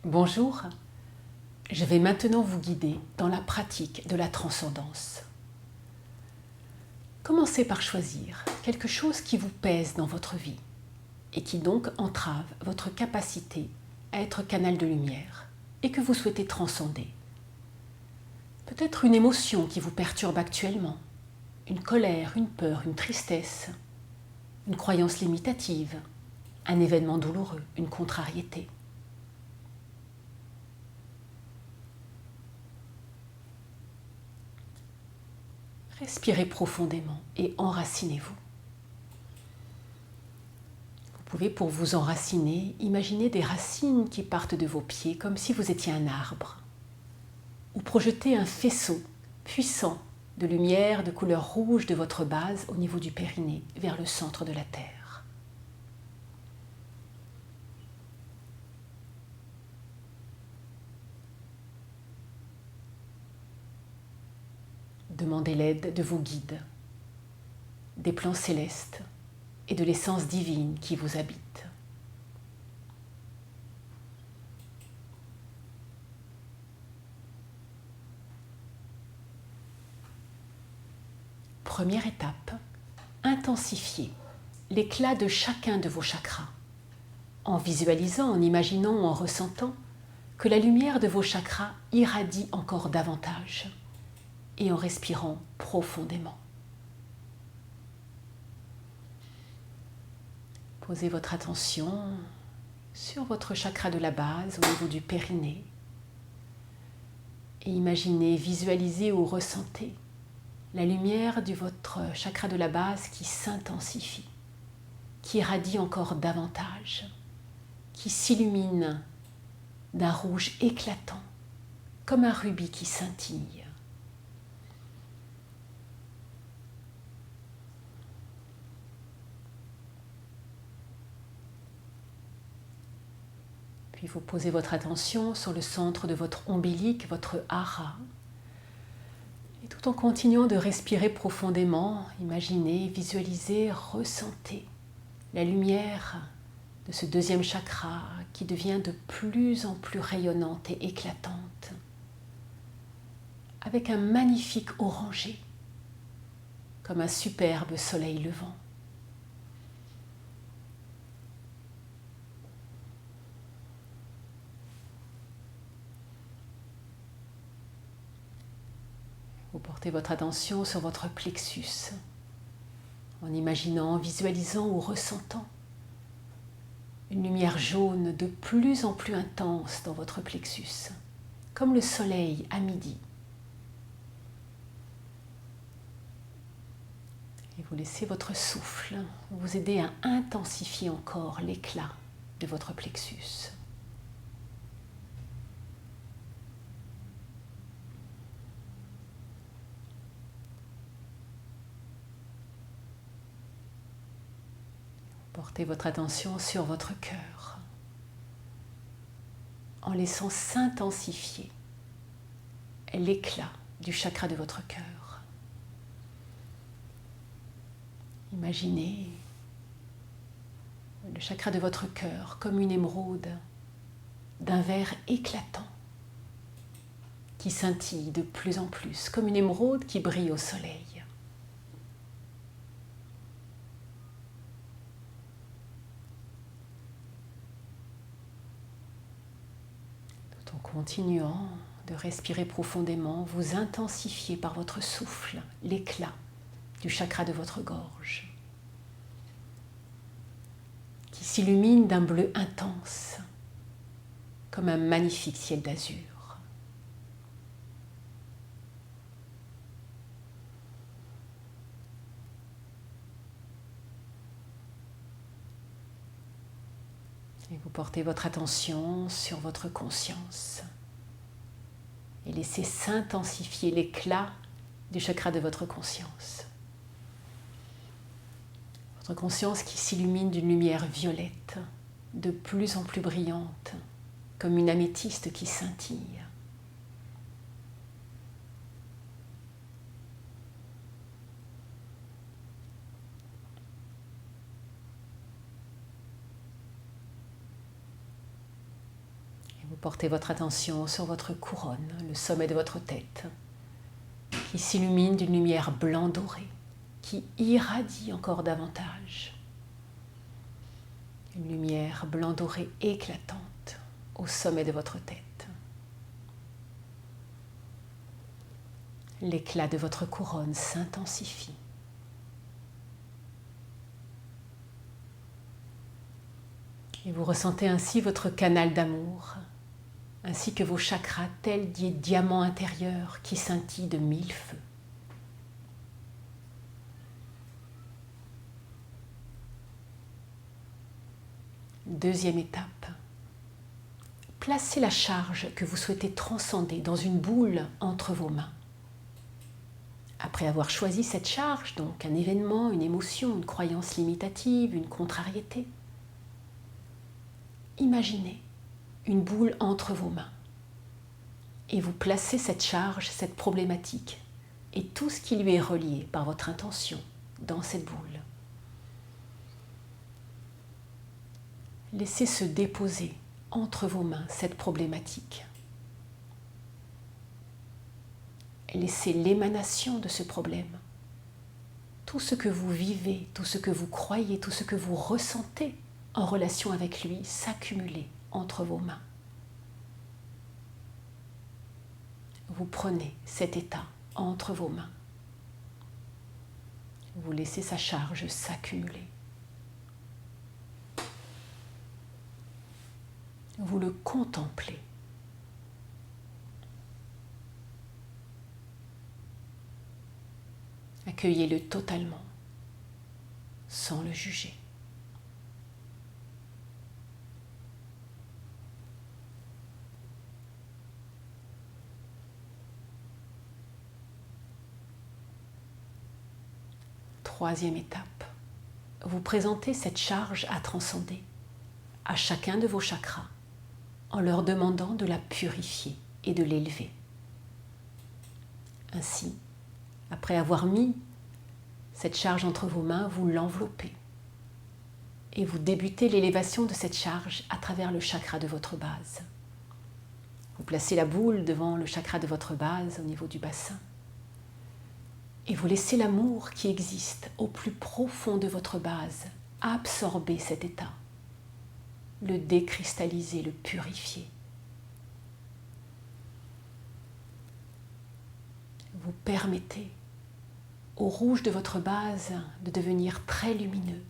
Bonjour, je vais maintenant vous guider dans la pratique de la transcendance. Commencez par choisir quelque chose qui vous pèse dans votre vie et qui donc entrave votre capacité à être canal de lumière et que vous souhaitez transcender. Peut-être une émotion qui vous perturbe actuellement, une colère, une peur, une tristesse, une croyance limitative, un événement douloureux, une contrariété. Respirez profondément et enracinez-vous. Vous pouvez, pour vous enraciner, imaginer des racines qui partent de vos pieds comme si vous étiez un arbre, ou projeter un faisceau puissant de lumière de couleur rouge de votre base au niveau du périnée vers le centre de la Terre. Demandez l'aide de vos guides, des plans célestes et de l'essence divine qui vous habite. Première étape, intensifiez l'éclat de chacun de vos chakras, en visualisant, en imaginant ou en ressentant que la lumière de vos chakras irradie encore davantage et en respirant profondément. Posez votre attention sur votre chakra de la base au niveau du périnée et imaginez, visualisez ou ressentez la lumière de votre chakra de la base qui s'intensifie, qui irradie encore davantage, qui s'illumine d'un rouge éclatant, comme un rubis qui scintille. Puis vous posez votre attention sur le centre de votre ombilic, votre hara. Et tout en continuant de respirer profondément, imaginez, visualisez, ressentez la lumière de ce deuxième chakra qui devient de plus en plus rayonnante et éclatante, avec un magnifique orangé, comme un superbe soleil levant. Vous portez votre attention sur votre plexus, en imaginant, visualisant ou ressentant une lumière jaune de plus en plus intense dans votre plexus, comme le soleil à midi. Et vous laissez votre souffle vous aider à intensifier encore l'éclat de votre plexus. Portez votre attention sur votre cœur, en laissant s'intensifier l'éclat du chakra de votre cœur. Imaginez le chakra de votre cœur comme une émeraude d'un vert éclatant qui scintille de plus en plus, comme une émeraude qui brille au soleil. Tout en continuant de respirer profondément, vous intensifiez par votre souffle l'éclat du chakra de votre gorge, qui s'illumine d'un bleu intense, comme un magnifique ciel d'azur. Et vous portez votre attention sur votre conscience et laissez s'intensifier l'éclat du chakra de votre conscience. Votre conscience qui s'illumine d'une lumière violette, de plus en plus brillante, comme une améthyste qui scintille. portez votre attention sur votre couronne, le sommet de votre tête, qui s'illumine d'une lumière blanc dorée, qui irradie encore davantage. Une lumière blanc dorée éclatante au sommet de votre tête. L'éclat de votre couronne s'intensifie. Et vous ressentez ainsi votre canal d'amour, ainsi que vos chakras tels des diamants intérieurs qui scintillent de 1000 feux. Deuxième étape, placez la charge que vous souhaitez transcender dans une boule entre vos mains. Après avoir choisi cette charge, donc un événement, une émotion, une croyance limitative, une contrariété, imaginez une boule entre vos mains et vous placez cette charge, cette problématique et tout ce qui lui est relié par votre intention dans cette boule. Laissez se déposer entre vos mains cette problématique. Laissez l'émanation de ce problème, tout ce que vous vivez, tout ce que vous croyez, tout ce que vous ressentez en relation avec lui s'accumuler entre vos mains. Vous prenez cet état entre vos mains. Vous laissez sa charge s'accumuler. Vous le contemplez. Accueillez-le totalement, sans le juger. Troisième étape, vous présentez cette charge à transcender à chacun de vos chakras en leur demandant de la purifier et de l'élever. Ainsi, après avoir mis cette charge entre vos mains, vous l'enveloppez et vous débutez l'élévation de cette charge à travers le chakra de votre base. Vous placez la boule devant le chakra de votre base au niveau du bassin et vous laissez l'amour qui existe au plus profond de votre base absorber cet état, le décristalliser, le purifier. Vous permettez au rouge de votre base de devenir très lumineux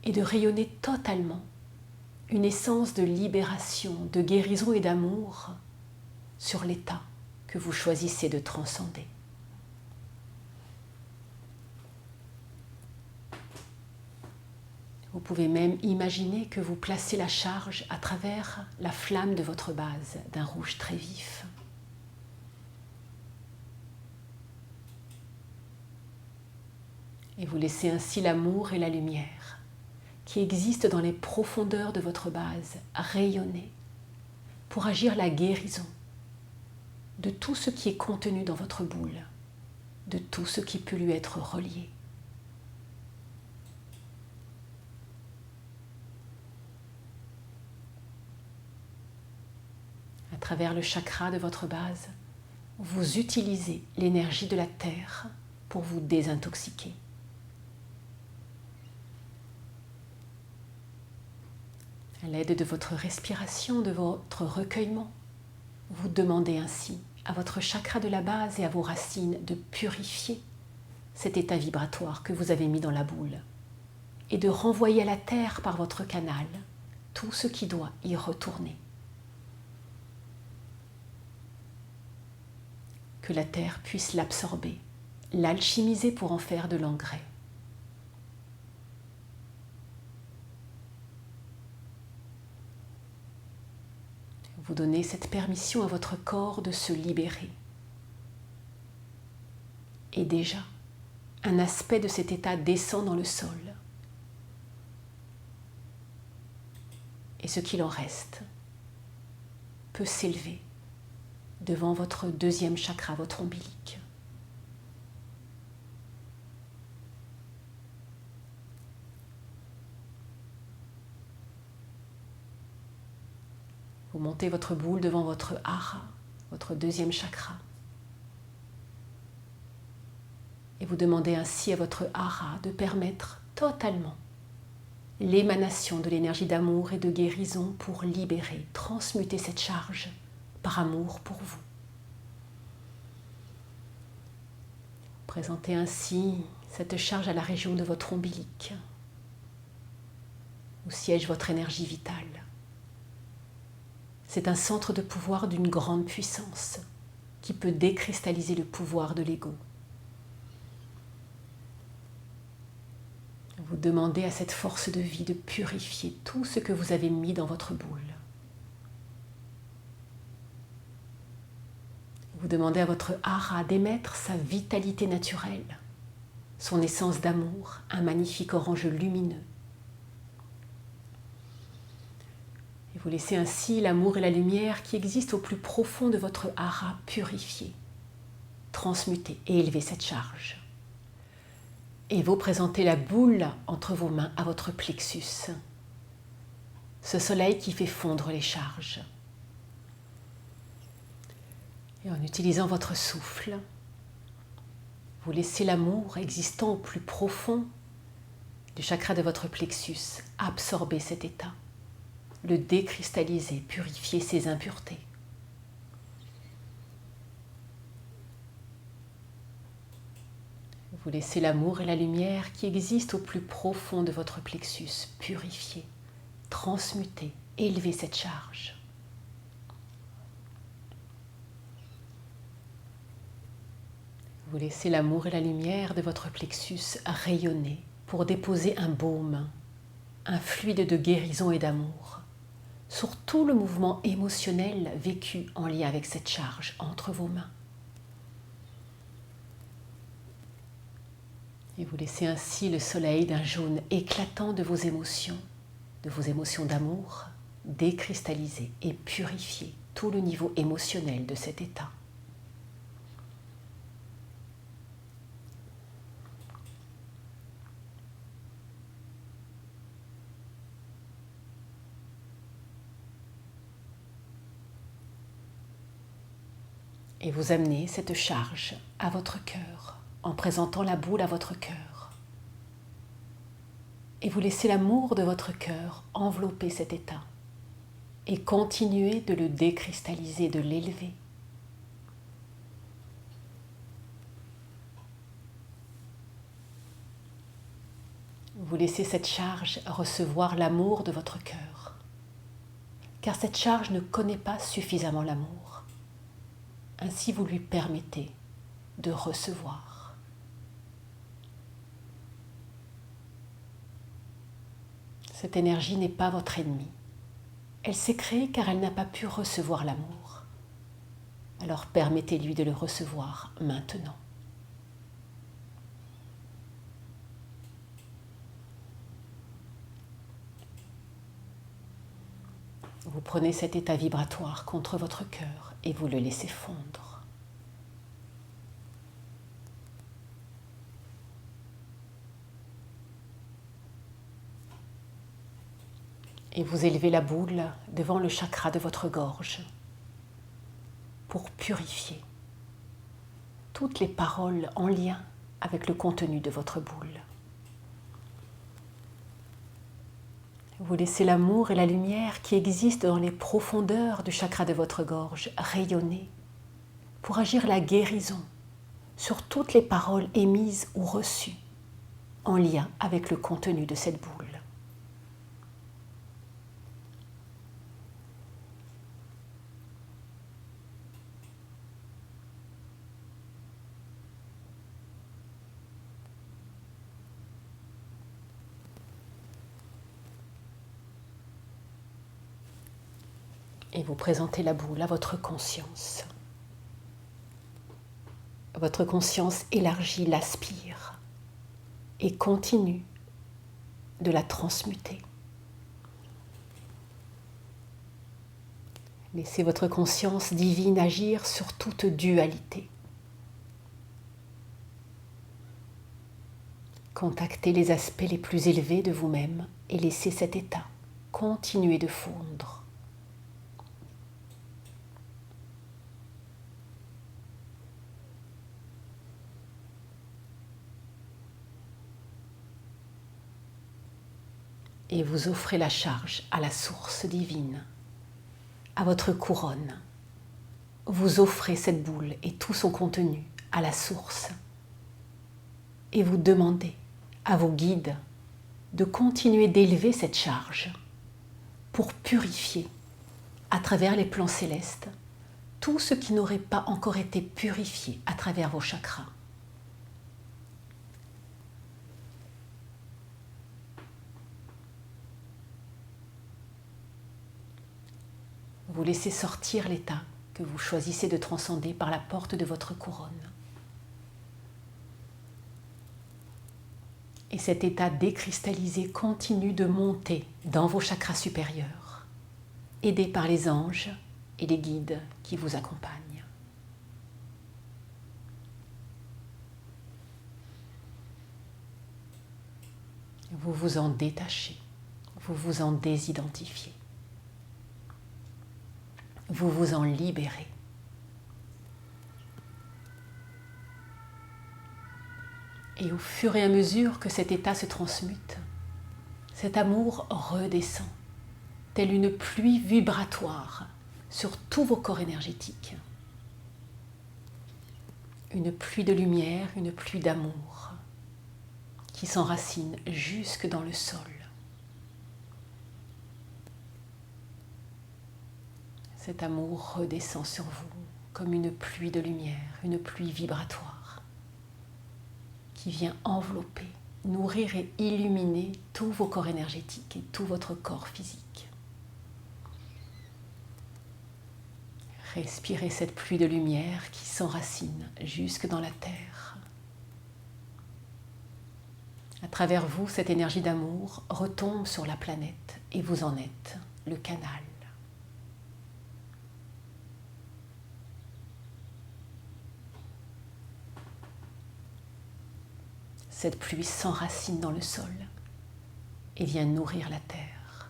et de rayonner totalement une essence de libération, de guérison et d'amour sur l'état que vous choisissez de transcender. Vous pouvez même imaginer que vous placez la charge à travers la flamme de votre base d'un rouge très vif. Et vous laissez ainsi l'amour et la lumière qui existent dans les profondeurs de votre base rayonner pour agir la guérison de tout ce qui est contenu dans votre boule, de tout ce qui peut lui être relié. À travers le chakra de votre base, vous utilisez l'énergie de la terre pour vous désintoxiquer. À l'aide de votre respiration, de votre recueillement, vous demandez ainsi à votre chakra de la base et à vos racines de purifier cet état vibratoire que vous avez mis dans la boule et de renvoyer à la terre par votre canal tout ce qui doit y retourner. Que la terre puisse l'absorber, l'alchimiser pour en faire de l'engrais. Vous donnez cette permission à votre corps de se libérer. Et déjà, un aspect de cet état descend dans le sol. Et ce qu'il en reste peut s'élever devant votre deuxième chakra, votre ombilic. Vous Vous montez votre boule devant votre hara, votre deuxième chakra. Et vous demandez ainsi à votre hara de permettre totalement l'émanation de l'énergie d'amour et de guérison pour libérer, transmuter cette charge par amour pour vous. Présentez ainsi cette charge à la région de votre ombilic, où siège votre énergie vitale. C'est un centre de pouvoir d'une grande puissance qui peut décristalliser le pouvoir de l'ego. Vous demandez à cette force de vie de purifier tout ce que vous avez mis dans votre boule. Vous demandez à votre hara d'émettre sa vitalité naturelle, son essence d'amour, un magnifique orange lumineux. Et vous laissez ainsi l'amour et la lumière qui existent au plus profond de votre hara purifier, transmuter et élever cette charge. Et vous présentez la boule entre vos mains à votre plexus, ce soleil qui fait fondre les charges. Et en utilisant votre souffle, vous laissez l'amour existant au plus profond du chakra de votre plexus absorber cet état, le décristalliser, purifier ses impuretés. Vous laissez l'amour et la lumière qui existent au plus profond de votre plexus purifier, transmuter, élever cette charge. Vous laissez l'amour et la lumière de votre plexus rayonner pour déposer un baume, un fluide de guérison et d'amour sur tout le mouvement émotionnel vécu en lien avec cette charge entre vos mains. Et vous laissez ainsi le soleil d'un jaune éclatant de vos émotions d'amour, décristalliser et purifier tout le niveau émotionnel de cet état. Et vous amenez cette charge à votre cœur en présentant la boule à votre cœur. Et vous laissez l'amour de votre cœur envelopper cet état et continuez de le décristalliser, de l'élever. Vous laissez cette charge recevoir l'amour de votre cœur, car cette charge ne connaît pas suffisamment l'amour. Ainsi, vous lui permettez de recevoir. Cette énergie n'est pas votre ennemie. Elle s'est créée car elle n'a pas pu recevoir l'amour. Alors permettez-lui de le recevoir maintenant. Vous prenez cet état vibratoire contre votre cœur et vous le laissez fondre. Et vous élevez la boule devant le chakra de votre gorge pour purifier toutes les paroles en lien avec le contenu de votre boule. Vous laissez l'amour et la lumière qui existent dans les profondeurs du chakra de votre gorge rayonner pour agir la guérison sur toutes les paroles émises ou reçues en lien avec le contenu de cette boule. Et vous présentez la boule à votre conscience. Votre conscience élargie l'aspire et continue de la transmuter. Laissez votre conscience divine agir sur toute dualité. Contactez les aspects les plus élevés de vous-même et laissez cet état continuer de fondre. et vous offrez la charge à la source divine, à votre couronne. Vous offrez cette boule et tout son contenu à la source et vous demandez à vos guides de continuer d'élever cette charge pour purifier à travers les plans célestes tout ce qui n'aurait pas encore été purifié à travers vos chakras. Vous laissez sortir l'état que vous choisissez de transcender par la porte de votre couronne. Et cet état décristallisé continue de monter dans vos chakras supérieurs, aidé par les anges et les guides qui vous accompagnent. Vous vous en détachez, vous vous en désidentifiez. Vous vous en libérez. Et au fur et à mesure que cet état se transmute, cet amour redescend, telle une pluie vibratoire sur tous vos corps énergétiques. Une pluie de lumière, une pluie d'amour qui s'enracine jusque dans le sol. Cet amour redescend sur vous comme une pluie de lumière, une pluie vibratoire qui vient envelopper, nourrir et illuminer tous vos corps énergétiques et tout votre corps physique. Respirez cette pluie de lumière qui s'enracine jusque dans la terre. À travers vous, cette énergie d'amour retombe sur la planète et vous en êtes le canal. Cette pluie s'enracine dans le sol et vient nourrir la terre.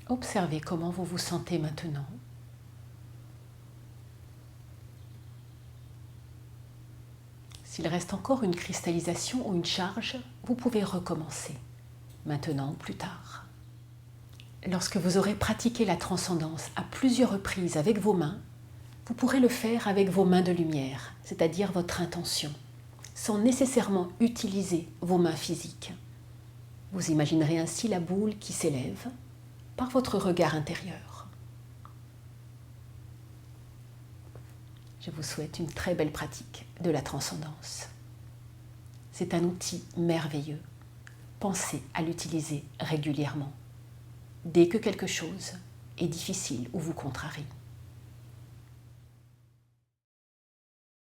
Observez comment vous vous sentez maintenant. S'il reste encore une cristallisation ou une charge, vous pouvez recommencer, maintenant ou plus tard. Lorsque vous aurez pratiqué la transcendance à plusieurs reprises avec vos mains, vous pourrez le faire avec vos mains de lumière, c'est-à-dire votre intention, sans nécessairement utiliser vos mains physiques. Vous imaginerez ainsi la boule qui s'élève par votre regard intérieur. Je vous souhaite une très belle pratique de la transcendance. C'est un outil merveilleux. Pensez à l'utiliser régulièrement, dès que quelque chose est difficile ou vous contrarie.